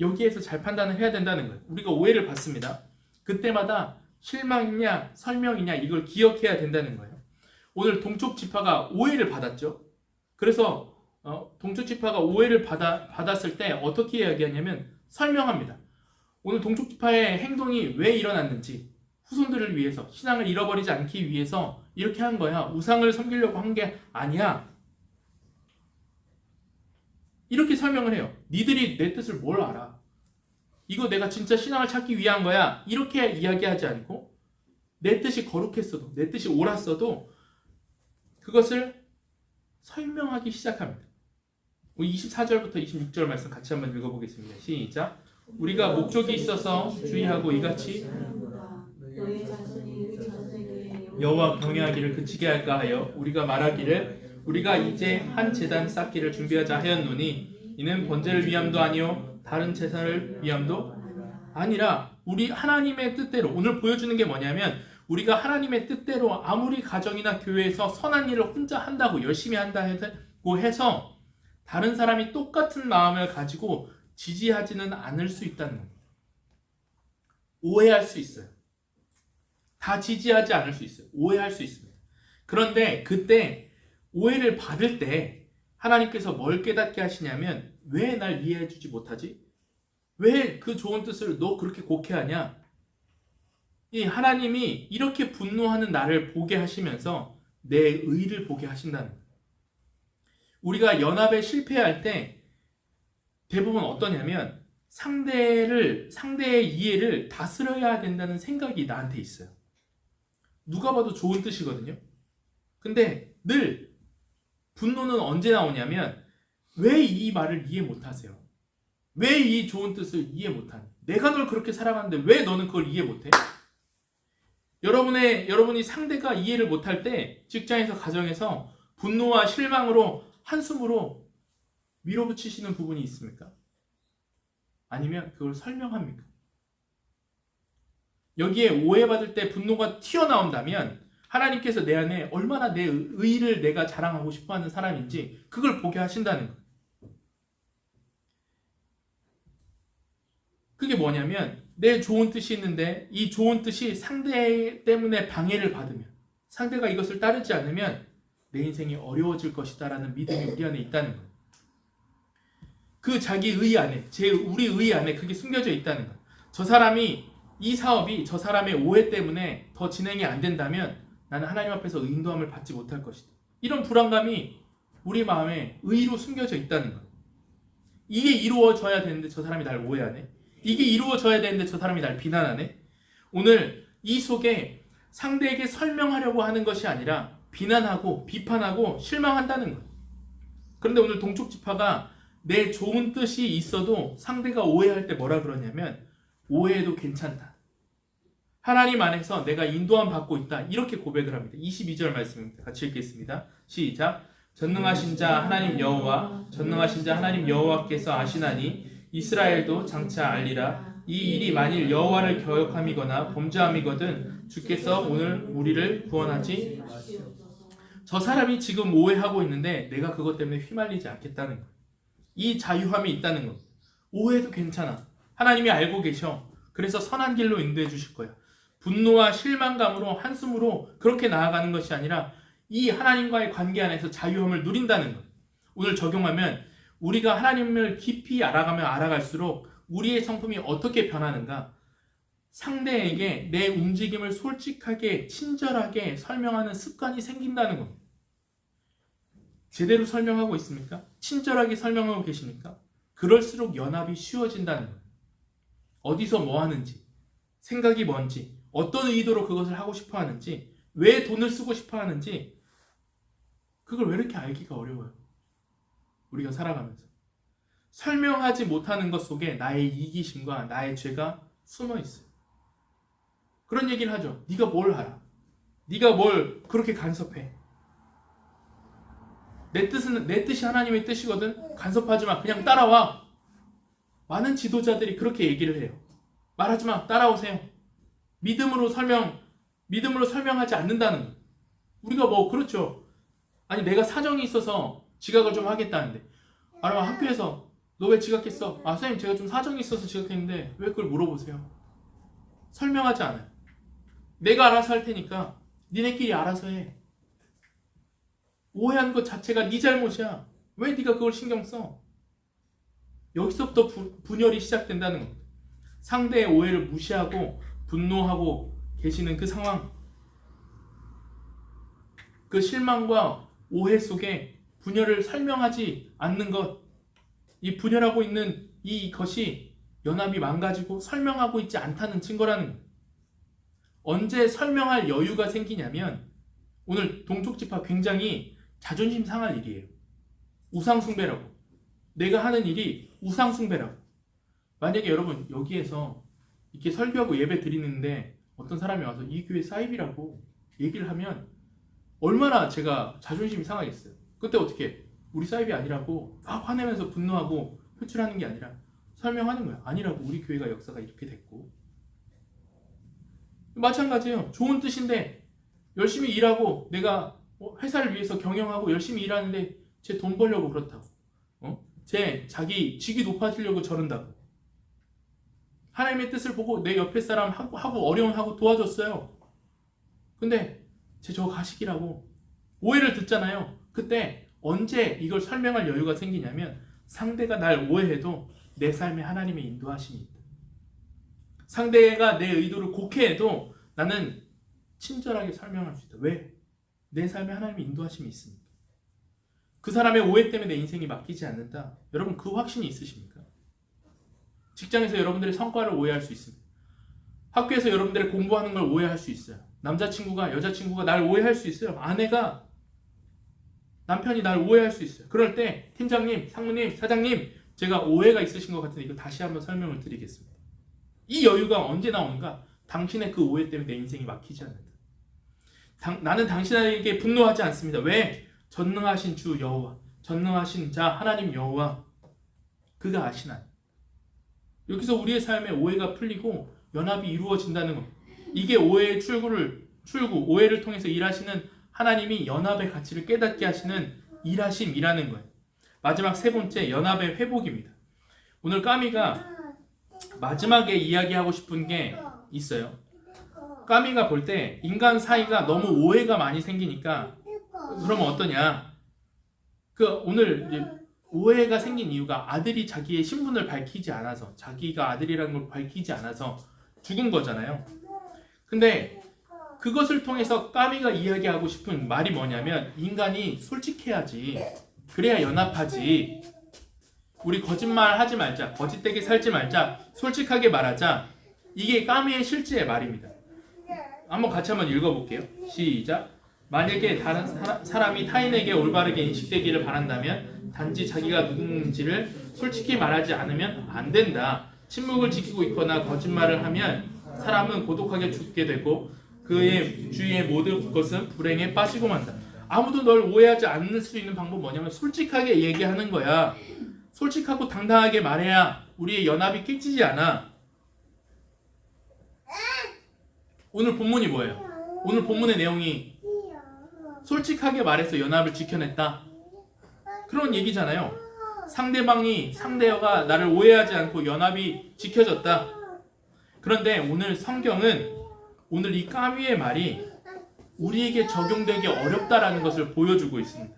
여기에서 잘 판단을 해야 된다는 거예요. 우리가 오해를 받습니다. 그때마다 실망이냐 설명이냐 이걸 기억해야 된다는 거예요. 오늘 동쪽 지파가 오해를 받았죠. 그래서 동쪽 지파가 오해를 받았을 때 어떻게 이야기하냐면 설명합니다. 오늘 동쪽 지파의 행동이 왜 일어났는지, 후손들을 위해서, 신앙을 잃어버리지 않기 위해서 이렇게 한 거야. 우상을 섬기려고 한 게 아니야. 이렇게 설명을 해요. 니들이 내 뜻을 뭘 알아? 이거 내가 진짜 신앙을 찾기 위한 거야. 이렇게 이야기하지 않고, 내 뜻이 거룩했어도, 내 뜻이 옳았어도 그것을 설명하기 시작합니다. 24절부터 26절 말씀 같이 한번 읽어보겠습니다. 시작. 우리가 목적이 있어서 주의하고 이같이 여호와 경외하기를 그치게 할까 하여 우리가 말하기를 우리가 이제 한 제단 쌓기를 준비하자 하였노니, 이는 번제를 위함도 아니요 다른 제사를 위함도 아니라 우리 하나님의 뜻대로. 오늘 보여주는 게 뭐냐면, 우리가 하나님의 뜻대로 아무리 가정이나 교회에서 선한 일을 혼자 한다고, 열심히 한다고 해서 다른 사람이 똑같은 마음을 가지고 지지하지는 않을 수 있다는 겁니다. 오해할 수 있어요. 다 지지하지 않을 수 있어요. 오해할 수 있습니다. 그런데 그때 오해를 받을 때 하나님께서 뭘 깨닫게 하시냐면, 왜 날 이해해 주지 못하지? 왜 그 좋은 뜻을 너 그렇게 곡해하냐? 이 하나님이 이렇게 분노하는 나를 보게 하시면서 내 의를 보게 하신다는 거예요. 우리가 연합에 실패할 때 대부분 어떠냐면, 상대의 이해를 다스려야 된다는 생각이 나한테 있어요. 누가 봐도 좋은 뜻이거든요. 근데 늘 분노는 언제 나오냐면, 왜 이 말을 이해 못하세요? 왜 이 좋은 뜻을 이해 못하니? 내가 널 그렇게 사랑하는데 왜 너는 그걸 이해 못해? 여러분이 상대가 이해를 못할 때, 직장에서, 가정에서 분노와 실망으로 한숨으로 밀어붙이시는 부분이 있습니까? 아니면 그걸 설명합니까? 여기에 오해받을 때 분노가 튀어나온다면 하나님께서 내 안에 얼마나 내 의의를 내가 자랑하고 싶어하는 사람인지 그걸 보게 하신다는 거예요. 그게 뭐냐면 내 좋은 뜻이 있는데 이 좋은 뜻이 상대 때문에 방해를 받으면, 상대가 이것을 따르지 않으면 내 인생이 어려워질 것이다라는 믿음이 우리 안에 있다는 거예요. 그 자기 의 안에, 우리 의 안에 그게 숨겨져 있다는 거예요. 저 사람이, 이 사업이 저 사람의 오해 때문에 더 진행이 안 된다면 나는 하나님 앞에서 인도함을 받지 못할 것이다. 이런 불안감이 우리 마음에 의로 숨겨져 있다는 거예요. 이게 이루어져야 되는데 저 사람이 날 오해하네. 이게 이루어져야 되는데 저 사람이 날 비난하네. 오늘 이 속에 상대에게 설명하려고 하는 것이 아니라 비난하고 비판하고 실망한다는 거예요. 그런데 오늘 동쪽 지파가 내 좋은 뜻이 있어도 상대가 오해할 때 뭐라 그러냐면 오해해도 괜찮다. 하나님 안에서 내가 인도함 받고 있다. 이렇게 고백을 합니다. 22절 말씀입니다. 같이 읽겠습니다. 시작. 전능하신 자 하나님 여호와, 전능하신 자 하나님 여호와께서 아시나니 이스라엘도 장차 알리라. 이 일이 만일 여호와를 거역함이거나 범죄함이거든 주께서 오늘 우리를 구원하지. 저 사람이 지금 오해하고 있는데 내가 그것 때문에 휘말리지 않겠다는 거예요. 이 자유함이 있다는 거예요. 오해해도 괜찮아. 하나님이 알고 계셔. 그래서 선한 길로 인도해 주실 거야. 분노와 실망감으로 한숨으로 그렇게 나아가는 것이 아니라 이 하나님과의 관계 안에서 자유함을 누린다는 거예요. 오늘 적용하면 우리가 하나님을 깊이 알아가면 알아갈수록 우리의 성품이 어떻게 변하는가, 상대에게 내 움직임을 솔직하게 친절하게 설명하는 습관이 생긴다는 겁니다. 제대로 설명하고 있습니까? 친절하게 설명하고 계십니까? 그럴수록 연합이 쉬워진다는 거예요. 어디서 뭐 하는지, 생각이 뭔지, 어떤 의도로 그것을 하고 싶어 하는지, 왜 돈을 쓰고 싶어 하는지, 그걸 왜 이렇게 알기가 어려워요? 우리가 살아가면서 설명하지 못하는 것 속에 나의 이기심과 나의 죄가 숨어 있어요. 그런 얘기를 하죠. 네가 뭘 알아? 네가 뭘 그렇게 간섭해? 내 뜻이 하나님의 뜻이거든. 간섭하지 마. 그냥 따라와. 많은 지도자들이 그렇게 얘기를 해요. 말하지 마. 따라오세요. 믿음으로 설명하지 않는다는 거예요. 우리가 뭐 그렇죠. 아니 내가 사정이 있어서 지각을 좀 하겠다는데, 학교에서 너 왜 지각했어? 선생님 제가 좀 사정이 있어서 지각했는데 왜 그걸 물어보세요? 설명하지 않아요. 내가 알아서 할 테니까 니네끼리 알아서 해. 오해한 것 자체가 네 잘못이야. 왜 네가 그걸 신경 써? 여기서부터 분열이 시작된다는 겁니다. 상대의 오해를 무시하고 분노하고 계시는 그 상황, 그 실망과 오해 속에 분열을 설명하지 않는 것, 이 분열하고 있는 이것이 연합이 망가지고 설명하고 있지 않다는 증거라는 거예요. 언제 설명할 여유가 생기냐면 오늘 동쪽지파 굉장히 자존심 상할 일이에요. 우상숭배라고. 내가 하는 일이 우상숭배라고. 만약에 여러분 여기에서 이렇게 설교하고 예배 드리는데 어떤 사람이 와서 이 교회 사입이라고 얘기를 하면 얼마나 제가 자존심이 상하겠어요. 그때 어떻게 우리 사입이 아니라고 막 화내면서 분노하고 표출하는 게 아니라 설명하는 거야. 아니라고, 우리 교회가 역사가 이렇게 됐고. 마찬가지예요. 좋은 뜻인데 열심히 일하고 내가 회사를 위해서 경영하고 열심히 일하는데 제 돈 벌려고 그렇다고, 제 자기 직위 높아지려고 저런다고. 하나님의 뜻을 보고 내 옆에 사람 하고 어려운 도와줬어요. 근데 제 저거 가식이라고 오해를 듣잖아요. 그때 언제 이걸 설명할 여유가 생기냐면 상대가 날 오해해도 내 삶에 하나님의 인도하심이 있다. 상대가 내 의도를 곡해해도 나는 친절하게 설명할 수 있다. 왜? 내 삶에 하나님의 인도하심이 있습니다. 그 사람의 오해 때문에 내 인생이 맡기지 않는다. 여러분 그 확신이 있으십니까? 직장에서 여러분들의 성과를 오해할 수 있습니다. 학교에서 여러분들의 공부하는 걸 오해할 수 있어요. 남자친구가 여자친구가 날 오해할 수 있어요. 아내가 남편이 날 오해할 수 있어요. 그럴 때 팀장님, 상무님, 사장님, 제가 오해가 있으신 것 같은데 이거 다시 한번 설명을 드리겠습니다. 이 여유가 언제 나오는가? 당신의 그 오해 때문에 내 인생이 막히지 않는다. 나는 당신에게 분노하지 않습니다. 왜? 전능하신 주 여호와, 전능하신 자 하나님 여호와, 그가 아시나니. 여기서 우리의 삶에 오해가 풀리고 연합이 이루어진다는 것. 이게 오해의 출구를 출구, 오해를 통해서 일하시는 하나님이 연합의 가치를 깨닫게 하시는 일하심이라는 거예요. 마지막 세 번째, 연합의 회복입니다. 오늘 까미가 마지막에 이야기하고 싶은 게 있어요. 까미가 볼 때 인간 사이가 너무 오해가 많이 생기니까 그러면 어떠냐? 오늘 이제 오해가 생긴 이유가 아들이 자기의 신분을 밝히지 않아서, 자기가 아들이라는 걸 밝히지 않아서 죽은 거잖아요. 근데 그것을 통해서 까미가 이야기하고 싶은 말이 뭐냐면, 인간이 솔직해야지, 그래야 연합하지. 우리 거짓말 하지 말자, 거짓되게 살지 말자, 솔직하게 말하자. 이게 까미의 실제의 말입니다. 한번 같이 한번 읽어볼게요. 시작. 만약에 다른 사람이 타인에게 올바르게 인식되기를 바란다면 단지 자기가 누군지를 솔직히 말하지 않으면 안 된다. 침묵을 지키고 있거나 거짓말을 하면 사람은 고독하게 죽게 되고 그의 주위의 모든 것은 불행에 빠지고 만다. 아무도 널 오해하지 않을 수 있는 방법 뭐냐면 솔직하게 얘기하는 거야. 솔직하고 당당하게 말해야 우리의 연합이 깨지지 않아. 오늘 본문이 뭐예요? 오늘 본문의 내용이 솔직하게 말해서 연합을 지켜냈다. 그런 얘기잖아요. 상대가 나를 오해하지 않고 연합이 지켜졌다. 그런데 오늘 성경은 오늘 이 까미의 말이 우리에게 적용되기 어렵다라는 것을 보여주고 있습니다.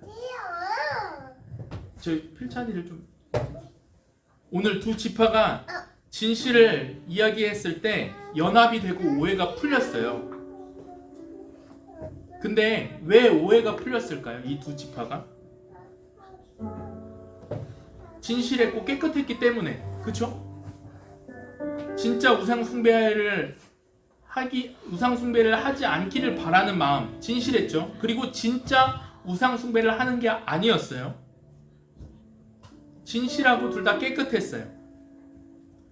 저희 필찬이를 좀. 오늘 두 지파가 진실을 이야기했을 때 연합이 되고 오해가 풀렸어요. 근데 왜 오해가 풀렸을까요? 이 두 지파가 진실했고 깨끗했기 때문에. 그쵸? 진짜 우상 숭배를 하지 않기를 바라는 마음, 진실했죠. 그리고 진짜 우상 숭배를 하는 게 아니었어요. 진실하고 둘 다 깨끗했어요.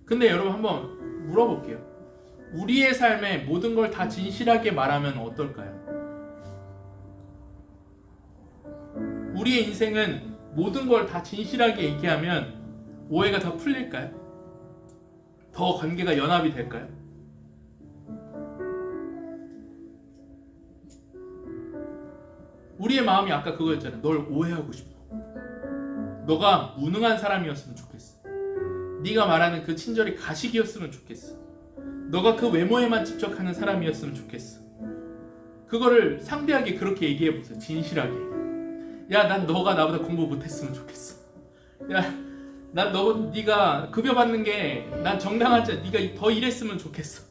근데 여러분 한번 물어볼게요. 우리의 삶에 모든 걸 다 진실하게 말하면 어떨까요? 우리의 인생은 모든 걸 다 진실하게 얘기하면 오해가 다 풀릴까요? 더 관계가 연합이 될까요? 우리의 마음이 아까 그거였잖아요. 널 오해하고 싶어. 너가 무능한 사람이었으면 좋겠어. 네가 말하는 그 친절이 가식이었으면 좋겠어. 너가 그 외모에만 집착하는 사람이었으면 좋겠어. 그거를 상대하게 그렇게 얘기해보세요. 진실하게. 야, 난 너가 나보다 공부 못했으면 좋겠어. 야, 네가 급여 받는 게 난 정당하지. 네가 더 일했으면 좋겠어.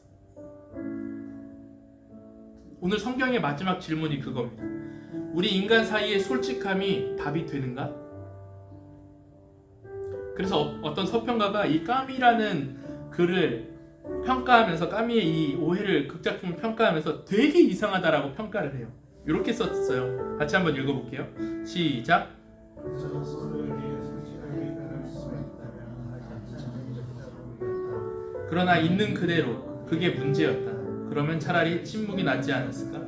오늘 성경의 마지막 질문이 그겁니다. 우리 인간 사이의 솔직함이 답이 되는가? 그래서 어떤 서평가가 이 까미라는 글을 평가하면서, 까미의 이 오해를, 극작품을 평가하면서 되게 이상하다라고 평가를 해요. 이렇게 썼어요. 같이 한번 읽어볼게요. 시작. 그러나 있는 그대로 그게 문제였다. 그러면 차라리 침묵이 낫지 않았을까?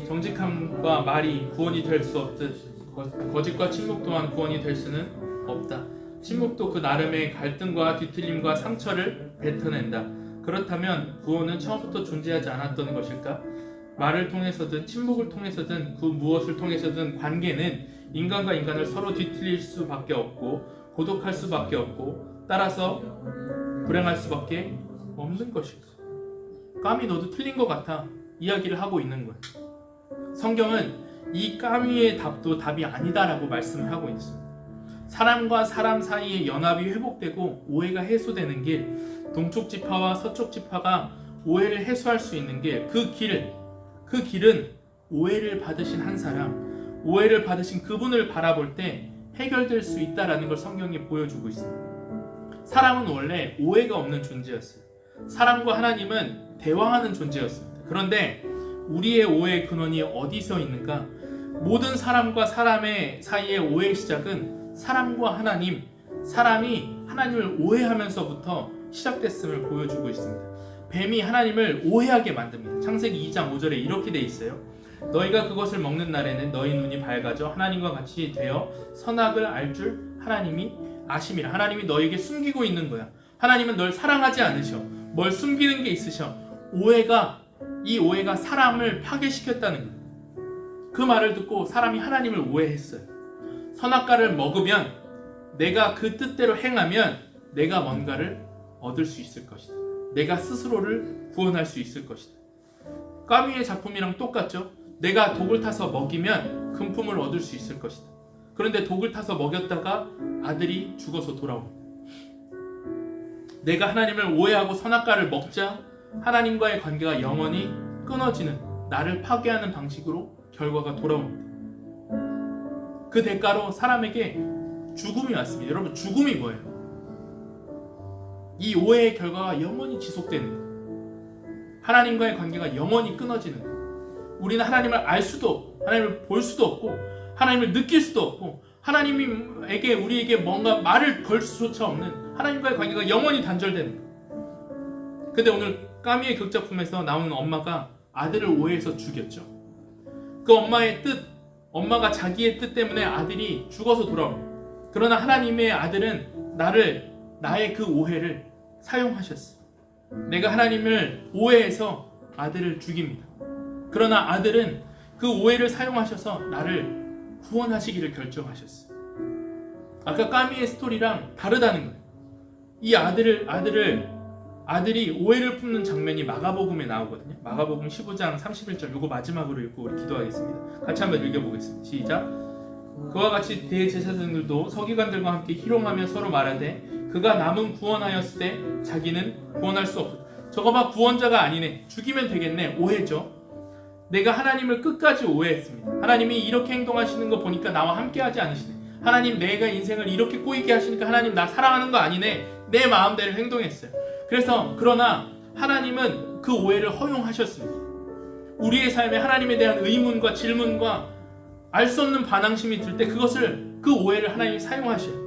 정직함과 말이 구원이 될 수 없듯 거짓과 침묵 또한 구원이 될 수는 없다. 침묵도 그 나름의 갈등과 뒤틀림과 상처를 뱉어낸다. 그렇다면 구원은 처음부터 존재하지 않았던 것일까? 말을 통해서든 침묵을 통해서든 그 무엇을 통해서든 관계는 인간과 인간을 서로 뒤틀릴 수밖에 없고 고독할 수밖에 없고 따라서 불행할 수밖에 없는 것일까? 까미 너도 틀린 것 같아 이야기를 하고 있는 거예요. 성경은 이 까미의 답도 답이 아니다라고 말씀을 하고 있습니다. 사람과 사람 사이의 연합이 회복되고 오해가 해소되는 길, 동쪽 지파와 서쪽 지파가 오해를 해소할 수 있는 길, 그 길은 오해를 받으신 한 사람, 오해를 받으신 그분을 바라볼 때 해결될 수 있다라는 걸 성경이 보여주고 있습니다. 사람은 원래 오해가 없는 존재였어요. 사람과 하나님은 대화하는 존재였습니다. 그런데 우리의 오해의 근원이 어디서 있는가? 모든 사람과 사람의 사이의 오해의 시작은 사람과 하나님, 사람이 하나님을 오해하면서부터 시작됐음을 보여주고 있습니다. 뱀이 하나님을 오해하게 만듭니다. 창세기 2장 5절에 이렇게 돼 있어요. 너희가 그것을 먹는 날에는 너희 눈이 밝아져 하나님과 같이 되어 선악을 알 줄 하나님이 아심이라. 하나님이 너에게 숨기고 있는 거야. 하나님은 널 사랑하지 않으셔. 뭘 숨기는 게 있으셔. 오해가 이 오해가 사람을 파괴시켰다는 거예요. 그 말을 듣고 사람이 하나님을 오해했어요. 선악과를 먹으면, 내가 그 뜻대로 행하면 내가 뭔가를 얻을 수 있을 것이다. 내가 스스로를 구원할 수 있을 것이다. 까미의 작품이랑 똑같죠? 내가 독을 타서 먹이면 금품을 얻을 수 있을 것이다. 그런데 독을 타서 먹였다가 아들이 죽어서 돌아옵니다. 내가 하나님을 오해하고 선악과를 먹자 하나님과의 관계가 영원히 끊어지는, 나를 파괴하는 방식으로 결과가 돌아옵니다. 그 대가로 사람에게 죽음이 왔습니다. 여러분, 죽음이 뭐예요? 이 오해의 결과가 영원히 지속되는 거예요. 하나님과의 관계가 영원히 끊어지는 거예요. 우리는 하나님을 알 수도 없고, 하나님을 볼 수도 없고, 하나님을 느낄 수도 없고, 하나님에게 우리에게 뭔가 말을 걸 수조차 없는 하나님과의 관계가 영원히 단절되는 거예요. 근데 오늘 까미의 극작품에서 나오는 엄마가 아들을 오해해서 죽였죠. 그 엄마의 뜻, 엄마가 자기의 뜻 때문에 아들이 죽어서 돌아옵니다. 그러나 하나님의 아들은 나의 그 오해를 사용하셨어요. 내가 하나님을 오해해서 아들을 죽입니다. 그러나 아들은 그 오해를 사용하셔서 나를 구원하시기를 결정하셨어요. 아까 까미의 스토리랑 다르다는 거예요. 이 아들이 오해를 품는 장면이 마가복음에 나오거든요. 마가복음 15장 31절, 이거 마지막으로 읽고 우리 기도하겠습니다. 같이 한번 읽어보겠습니다. 시작. 그와 같이 대제사장들도 서기관들과 함께 희롱하며 서로 말하되 그가 남은 구원하였을 때 자기는 구원할 수 없다. 저거 봐, 구원자가 아니네, 죽이면 되겠네. 오해죠. 내가 하나님을 끝까지 오해했습니다. 하나님이 이렇게 행동하시는 거 보니까 나와 함께 하지 않으시네. 하나님, 내가 인생을 이렇게 꼬이게 하시니까 하나님 나 사랑하는 거 아니네. 내 마음대로 행동했어요. 그러나 하나님은 그 오해를 허용하셨습니다. 우리의 삶에 하나님에 대한 의문과 질문과 알 수 없는 반항심이 들 때 그 오해를 하나님이 사용하셔요.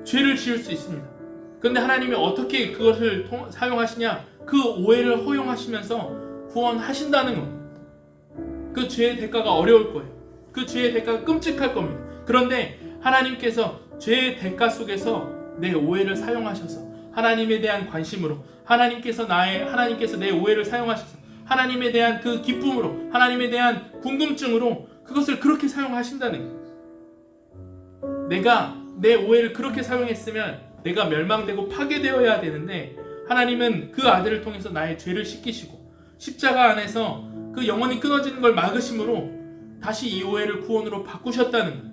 죄를 지을 수 있습니다. 그런데 하나님이 어떻게 그것을 사용하시냐? 그 오해를 허용하시면서 구원하신다는 겁니다. 그 죄의 대가가 어려울 거예요. 그 죄의 대가가 끔찍할 겁니다. 그런데 하나님께서 죄의 대가 속에서 내 오해를 사용하셔서 하나님에 대한 관심으로, 하나님께서 내 오해를 사용하셔서 하나님에 대한 그 기쁨으로, 하나님에 대한 궁금증으로 그것을 그렇게 사용하신다는 거예요. 내가 내 오해를 그렇게 사용했으면 내가 멸망되고 파괴되어야 되는데 하나님은 그 아들을 통해서 나의 죄를 씻기시고 십자가 안에서 그 영원히 끊어지는 걸 막으심으로 다시 이 오해를 구원으로 바꾸셨다는 거예요.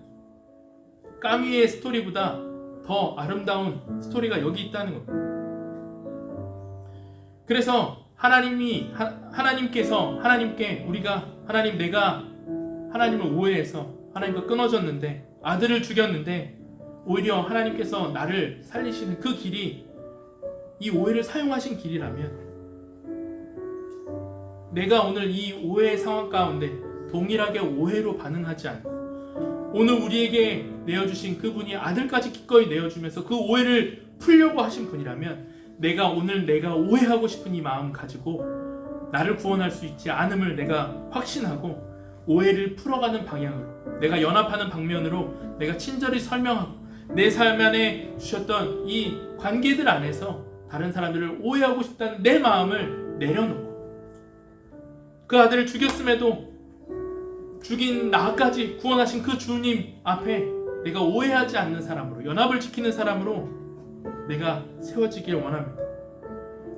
까미의 스토리보다 더 아름다운 스토리가 여기 있다는 겁니다. 그래서 하나님께서 내가 하나님을 오해해서 하나님과 끊어졌는데, 아들을 죽였는데 오히려 하나님께서 나를 살리시는 그 길이 이 오해를 사용하신 길이라면, 내가 오늘 이 오해의 상황 가운데 동일하게 오해로 반응하지 않고 오늘 우리에게 내어주신 그분이 아들까지 기꺼이 내어주면서 그 오해를 풀려고 하신 분이라면, 내가 오해하고 싶은 이 마음 가지고 나를 구원할 수 있지 않음을 내가 확신하고 오해를 풀어가는 방향으로, 내가 연합하는 방면으로 내가 친절히 설명하고 내 삶 안에 주셨던 이 관계들 안에서 다른 사람들을 오해하고 싶다는 내 마음을 내려놓고, 그 아들을 죽였음에도 죽인 나까지 구원하신 그 주님 앞에 내가 오해하지 않는 사람으로, 연합을 지키는 사람으로 내가 세워지길 원합니다.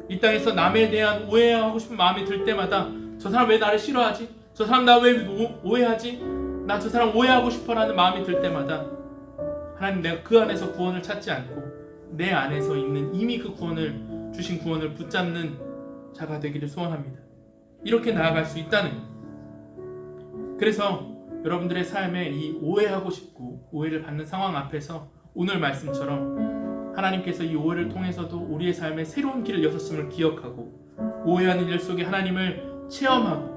이 땅에서 남에 대한 오해하고 싶은 마음이 들 때마다 저 사람 왜 나를 싫어하지? 저 사람 나 왜 오해하지? 나 저 사람 오해하고 싶어라는 마음이 들 때마다 하나님, 내가 그 안에서 구원을 찾지 않고 내 안에서 있는 이미 그 구원을 주신 구원을 붙잡는 자가 되기를 소원합니다. 이렇게 나아갈 수 있다는 거예요. 그래서 여러분들의 삶에 이 오해하고 싶고 오해를 받는 상황 앞에서 오늘 말씀처럼 하나님께서 이 오해를 통해서도 우리의 삶에 새로운 길을 여셨음을 기억하고, 오해하는 일 속에 하나님을 체험하고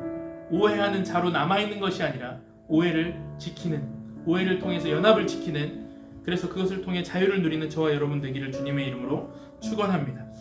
오해하는 자로 남아있는 것이 아니라 오해를 지키는, 오해를 통해서 연합을 지키는, 그래서 그것을 통해 자유를 누리는 저와 여러분 되기를 주님의 이름으로 축원합니다.